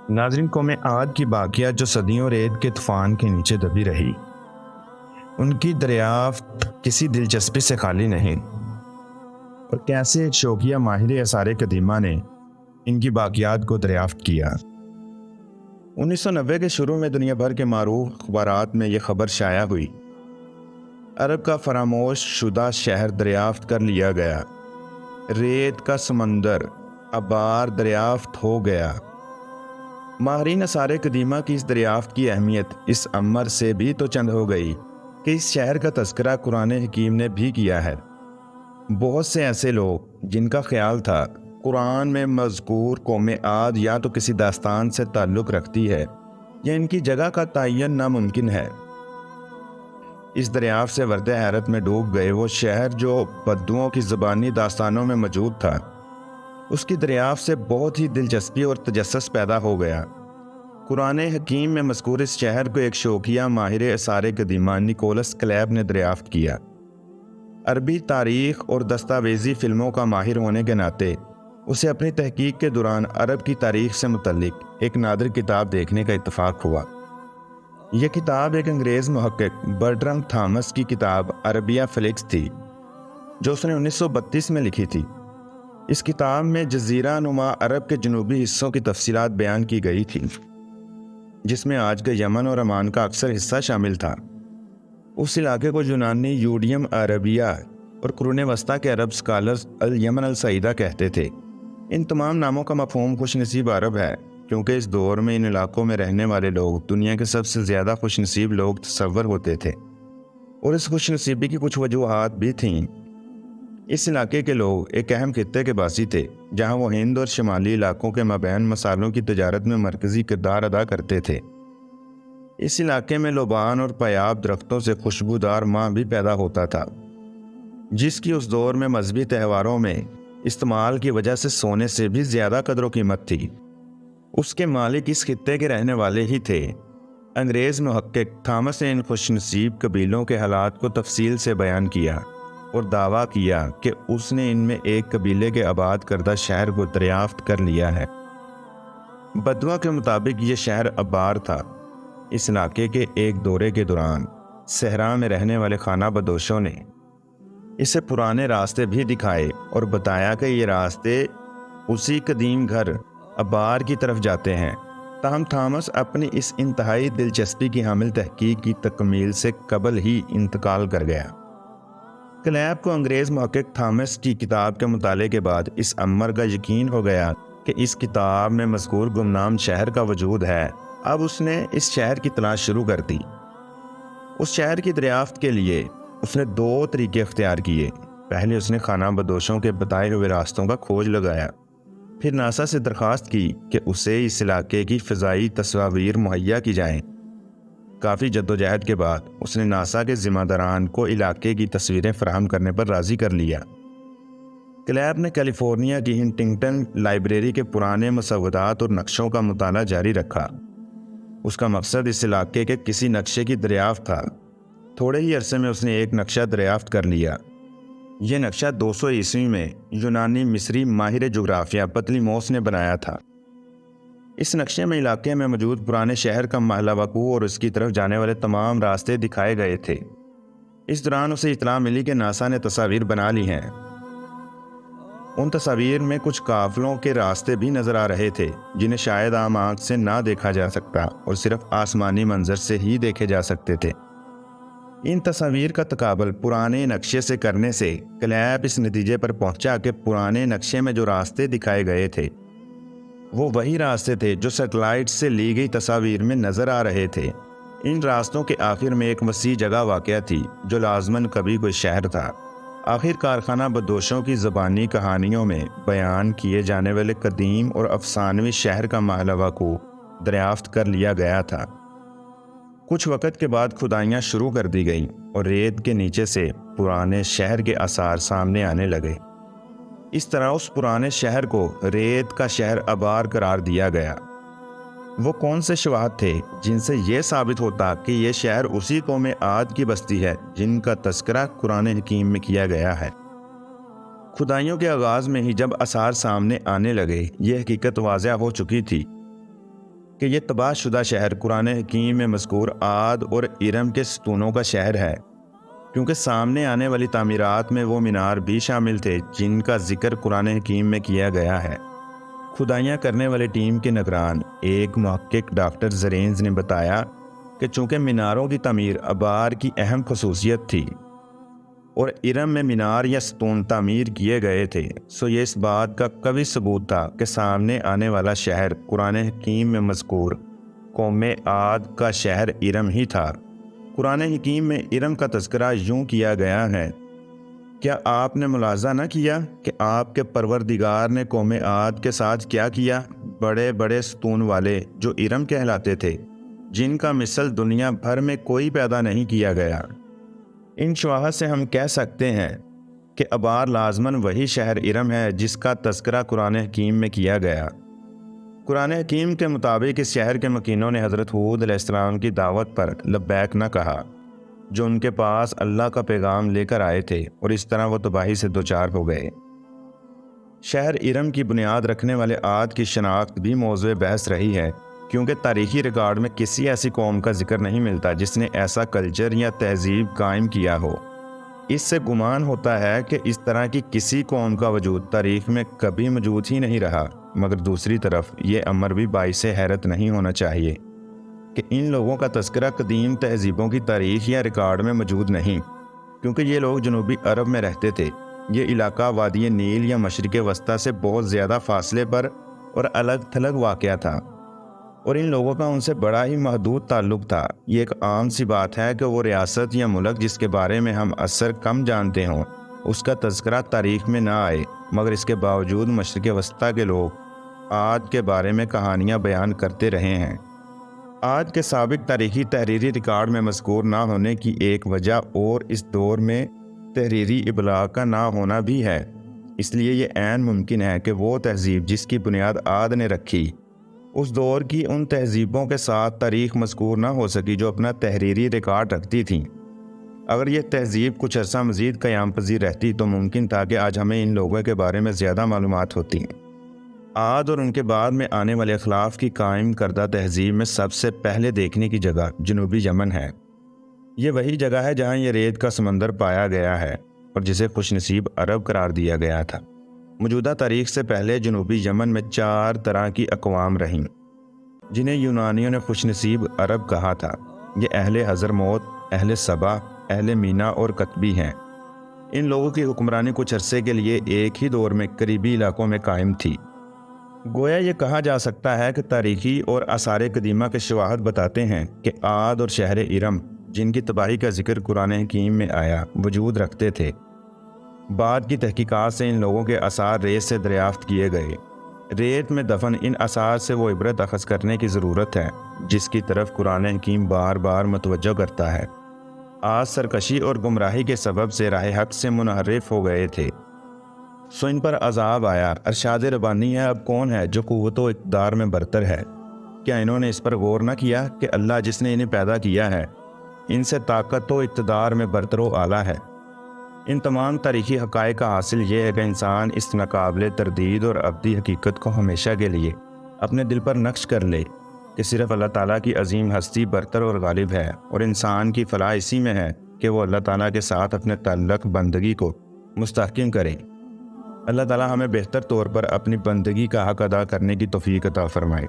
ناظرین، قوم عاد کی باقیات جو صدیوں ریت کے طوفان کے نیچے دبی رہی، ان کی دریافت کسی دلچسپی سے خالی نہیں، اور کیسے ایک شوقیہ ماہر آثار قدیمہ نے ان کی باقیات کو دریافت کیا۔ 1990 کے شروع میں دنیا بھر کے معروف اخبارات میں یہ خبر شائع ہوئی، عرب کا فراموش شدہ شہر دریافت کر لیا گیا، ریت کا سمندر آبار دریافت ہو گیا۔ ماہرین آثار قدیمہ کی اس دریافت کی اہمیت اس امر سے بھی تو چند ہو گئی کہ اس شہر کا تذکرہ قرآن حکیم نے بھی کیا ہے۔ بہت سے ایسے لوگ جن کا خیال تھا قرآن میں مذکور قوم عاد یا تو کسی داستان سے تعلق رکھتی ہے یا ان کی جگہ کا تعین ناممکن ہے، اس دریافت سے ورد حیرت میں ڈوب گئے۔ وہ شہر جو بدوؤں کی زبانی داستانوں میں موجود تھا، اس کی دریافت سے بہت ہی دلچسپی اور تجسس پیدا ہو گیا۔ قرآن حکیم میں مذکور اس شہر کو ایک شوقیہ ماہر آثار قدیمہ نیکولس کلیب نے دریافت کیا۔ عربی تاریخ اور دستاویزی فلموں کا ماہر ہونے کے ناطے اسے اپنی تحقیق کے دوران عرب کی تاریخ سے متعلق ایک نادر کتاب دیکھنے کا اتفاق ہوا۔ یہ کتاب ایک انگریز محقق برٹرم تھامس کی کتاب عربیہ فلیکس تھی، جو اس نے 1932 میں لکھی تھی۔ اس کتاب میں جزیرہ نما عرب کے جنوبی حصوں کی تفصیلات بیان کی گئی تھی، جس میں آج کے یمن اور عمان کا اکثر حصہ شامل تھا۔ اس علاقے کو یونانی یوڈیم عربیہ اور قرون وسطیٰ کے عرب سکالرز الیمن السعیدہ کہتے تھے۔ ان تمام ناموں کا مفہوم خوش نصیب عرب ہے، کیونکہ اس دور میں ان علاقوں میں رہنے والے لوگ دنیا کے سب سے زیادہ خوش نصیب لوگ تصور ہوتے تھے، اور اس خوش نصیبی کی کچھ وجوہات بھی تھیں۔ اس علاقے کے لوگ ایک اہم خطے کے باسی تھے، جہاں وہ ہند اور شمالی علاقوں کے مابین مسالوں کی تجارت میں مرکزی کردار ادا کرتے تھے۔ اس علاقے میں لوبان اور پیاب درختوں سے خوشبودار ماء بھی پیدا ہوتا تھا، جس کی اس دور میں مذہبی تہواروں میں استعمال کی وجہ سے سونے سے بھی زیادہ قدر و قیمت تھی۔ اس کے مالک اس خطے کے رہنے والے ہی تھے۔ انگریز محقق تھامس نے ان خوش نصیب قبیلوں کے حالات کو تفصیل سے بیان کیا اور دعویٰ کیا کہ اس نے ان میں ایک قبیلے کے آباد کردہ شہر کو دریافت کر لیا ہے۔ بدوا کے مطابق یہ شہر آبار تھا۔ اس علاقے کے ایک دورے کے دوران صحرا میں رہنے والے خانہ بدوشوں نے اسے پرانے راستے بھی دکھائے اور بتایا کہ یہ راستے اسی قدیم گھر آبار کی طرف جاتے ہیں۔ تاہم تھامس اپنی اس انتہائی دلچسپی کی حامل تحقیق کی تکمیل سے قبل ہی انتقال کر گیا۔ کلیب کو انگریز محقق تھامس کی کتاب کے مطالعے کے بعد اس امر کا یقین ہو گیا کہ اس کتاب میں مذکور گمنام شہر کا وجود ہے۔ اب اس نے اس شہر کی تلاش شروع کر دی۔ اس شہر کی دریافت کے لیے اس نے 2 طریقے اختیار کیے۔ پہلے اس نے خانہ بدوشوں کے بتائے ہوئے راستوں کا کھوج لگایا، پھر ناسا سے درخواست کی کہ اسے اس علاقے کی فضائی تصاویر مہیا کی جائیں۔ کافی جدوجہد کے بعد اس نے ناسا کے ذمہ داران کو علاقے کی تصویریں فراہم کرنے پر راضی کر لیا۔ کلیب نے کیلیفورنیا کی ہنٹنگٹن لائبریری کے پرانے مسودات اور نقشوں کا مطالعہ جاری رکھا۔ اس کا مقصد اس علاقے کے کسی نقشے کی دریافت تھا۔ تھوڑے ہی عرصے میں اس نے ایک نقشہ دریافت کر لیا۔ یہ نقشہ 200 عیسوی میں یونانی مصری ماہر جغرافیہ پطلیموس نے بنایا تھا۔ اس نقشے میں علاقے میں موجود پرانے شہر کا محلہ وقوع اور اس کی طرف جانے والے تمام راستے دکھائے گئے تھے۔ اس دوران اسے اطلاع ملی کہ ناسا نے تصاویر بنا لی ہیں۔ ان تصاویر میں کچھ قافلوں کے راستے بھی نظر آ رہے تھے، جنہیں شاید عام آنکھ سے نہ دیکھا جا سکتا اور صرف آسمانی منظر سے ہی دیکھے جا سکتے تھے۔ ان تصاویر کا تقابل پرانے نقشے سے کرنے سے کلیب اس نتیجے پر پہنچا کہ پرانے نقشے میں جو راستے دکھائے گئے تھے وہ وہی راستے تھے جو سیٹلائٹ سے لی گئی تصاویر میں نظر آ رہے تھے۔ ان راستوں کے آخر میں ایک وسیع جگہ واقع تھی جو لازماً کبھی کوئی شہر تھا۔ آخر کارخانہ بدوشوں کی زبانی کہانیوں میں بیان کیے جانے والے قدیم اور افسانوی شہر کا محلہ وقوع دریافت کر لیا گیا تھا۔ کچھ وقت کے بعد کھدائیاں شروع کر دی گئیں اور ریت کے نیچے سے پرانے شہر کے آثار سامنے آنے لگے۔ اس طرح اس پرانے شہر کو ریت کا شہر آبار قرار دیا گیا۔ وہ کون سے شواہد تھے جن سے یہ ثابت ہوتا کہ یہ شہر اسی قوم عاد کی بستی ہے جن کا تذکرہ قرآن حکیم میں کیا گیا ہے؟ کھدائیوں کے آغاز میں ہی جب آثار سامنے آنے لگے، یہ حقیقت واضح ہو چکی تھی کہ یہ تباہ شدہ شہر قرآن حکیم میں مذکور عاد اور ارم کے ستونوں کا شہر ہے، کیونکہ سامنے آنے والی تعمیرات میں وہ مینار بھی شامل تھے جن کا ذکر قرآن حکیم میں کیا گیا ہے۔ کھدائیاں کرنے والے ٹیم کے نگران ایک محقق ڈاکٹر زرینز نے بتایا کہ چونکہ میناروں کی تعمیر آبار کی اہم خصوصیت تھی اور ارم میں مینار یا ستون تعمیر کیے گئے تھے، سو یہ اس بات کا قوی ثبوت تھا کہ سامنے آنے والا شہر قرآن حکیم میں مذکور قوم عاد کا شہر ارم ہی تھا۔ قرآن حکیم میں ارم کا تذکرہ یوں کیا گیا ہے: کیا آپ نے ملاحظہ نہ کیا کہ آپ کے پروردگار نے قوم عاد کے ساتھ کیا کیا؟ بڑے بڑے ستون والے جو ارم کہلاتے تھے، جن کا مثل دنیا بھر میں کوئی پیدا نہیں کیا گیا۔ ان شواہد سے ہم کہہ سکتے ہیں کہ آبار لازماً وہی شہر ارم ہے جس کا تذکرہ قرآن حکیم میں کیا گیا۔ قرآن حکیم کے مطابق اس شہر کے مکینوں نے حضرت ہود علیہ السلام کی دعوت پر لبیک نہ کہا، جو ان کے پاس اللہ کا پیغام لے کر آئے تھے، اور اس طرح وہ تباہی سے دوچار ہو گئے۔ شہر ارم کی بنیاد رکھنے والے عاد کی شناخت بھی موضوع بحث رہی ہے، کیونکہ تاریخی ریکارڈ میں کسی ایسی قوم کا ذکر نہیں ملتا جس نے ایسا کلچر یا تہذیب قائم کیا ہو۔ اس سے گمان ہوتا ہے کہ اس طرح کی کسی قوم کا وجود تاریخ میں کبھی موجود ہی نہیں رہا، مگر دوسری طرف یہ امر بھی باعث حیرت نہیں ہونا چاہیے کہ ان لوگوں کا تذکرہ قدیم تہذیبوں کی تاریخ یا ریکارڈ میں موجود نہیں، کیونکہ یہ لوگ جنوبی عرب میں رہتے تھے۔ یہ علاقہ وادی نیل یا مشرق وسطیٰ سے بہت زیادہ فاصلے پر اور الگ تھلگ واقع تھا، اور ان لوگوں کا ان سے بڑا ہی محدود تعلق تھا۔ یہ ایک عام سی بات ہے کہ وہ ریاست یا ملک جس کے بارے میں ہم اکثر کم جانتے ہوں، اس کا تذکرہ تاریخ میں نہ آئے، مگر اس کے باوجود مشرق وسطیٰ کے لوگ عاد کے بارے میں کہانیاں بیان کرتے رہے ہیں۔ عاد کے سابق تاریخی تحریری ریکارڈ میں مذکور نہ ہونے کی ایک وجہ اور اس دور میں تحریری ابلاغ کا نہ ہونا بھی ہے، اس لیے یہ عین ممکن ہے کہ وہ تہذیب جس کی بنیاد عاد نے رکھی، اس دور کی ان تہذیبوں کے ساتھ تاریخ مذکور نہ ہو سکی جو اپنا تحریری ریکارڈ رکھتی تھیں۔ اگر یہ تہذیب کچھ عرصہ مزید قیام پذیر رہتی تو ممکن تھا کہ آج ہمیں ان لوگوں کے بارے میں زیادہ معلومات ہوتی۔ عاد اور ان کے بعد میں آنے والے اخلاف کی قائم کردہ تہذیب میں سب سے پہلے دیکھنے کی جگہ جنوبی یمن ہے۔ یہ وہی جگہ ہے جہاں یہ ریت کا سمندر پایا گیا ہے اور جسے خوش نصیب عرب قرار دیا گیا تھا۔ موجودہ تاریخ سے پہلے جنوبی یمن میں 4 طرح کی اقوام رہیں، جنہیں یونانیوں نے خوش نصیب عرب کہا تھا۔ یہ اہل حضرموت، اہل سبا، اہل مینا اور کتبی ہیں۔ ان لوگوں کی حکمرانی کچھ عرصے کے لیے ایک ہی دور میں قریبی علاقوں میں قائم تھی۔ گویا یہ کہا جا سکتا ہے کہ تاریخی اور آثار قدیمہ کے شواہد بتاتے ہیں کہ عاد اور شہر ارم، جن کی تباہی کا ذکر قرآن حکیم میں آیا، وجود رکھتے تھے۔ بعد کی تحقیقات سے ان لوگوں کے آثار ریت سے دریافت کیے گئے۔ ریت میں دفن ان آثار سے وہ عبرت اخذ کرنے کی ضرورت ہے جس کی طرف قرآن حکیم بار بار متوجہ کرتا ہے۔ آج سرکشی اور گمراہی کے سبب سے راہ حق سے منحرف ہو گئے تھے، سو ان پر عذاب آیا۔ ارشاد ربانی ہے: اب کون ہے جو قوت و اقتدار میں برتر ہے؟ کیا انہوں نے اس پر غور نہ کیا کہ اللہ جس نے انہیں پیدا کیا ہے، ان سے طاقت و اقتدار میں برتر و اعلیٰ ہے؟ ان تمام تاریخی حقائق کا حاصل یہ ہے کہ انسان اس ناقابل تردید اور ابدی حقیقت کو ہمیشہ کے لیے اپنے دل پر نقش کر لے کہ صرف اللہ تعالیٰ کی عظیم ہستی برتر اور غالب ہے، اور انسان کی فلاح اسی میں ہے کہ وہ اللہ تعالیٰ کے ساتھ اپنے تعلق بندگی کو مستحکم کرے۔ اللہ تعالیٰ ہمیں بہتر طور پر اپنی بندگی کا حق ادا کرنے کی توفیق عطا فرمائے۔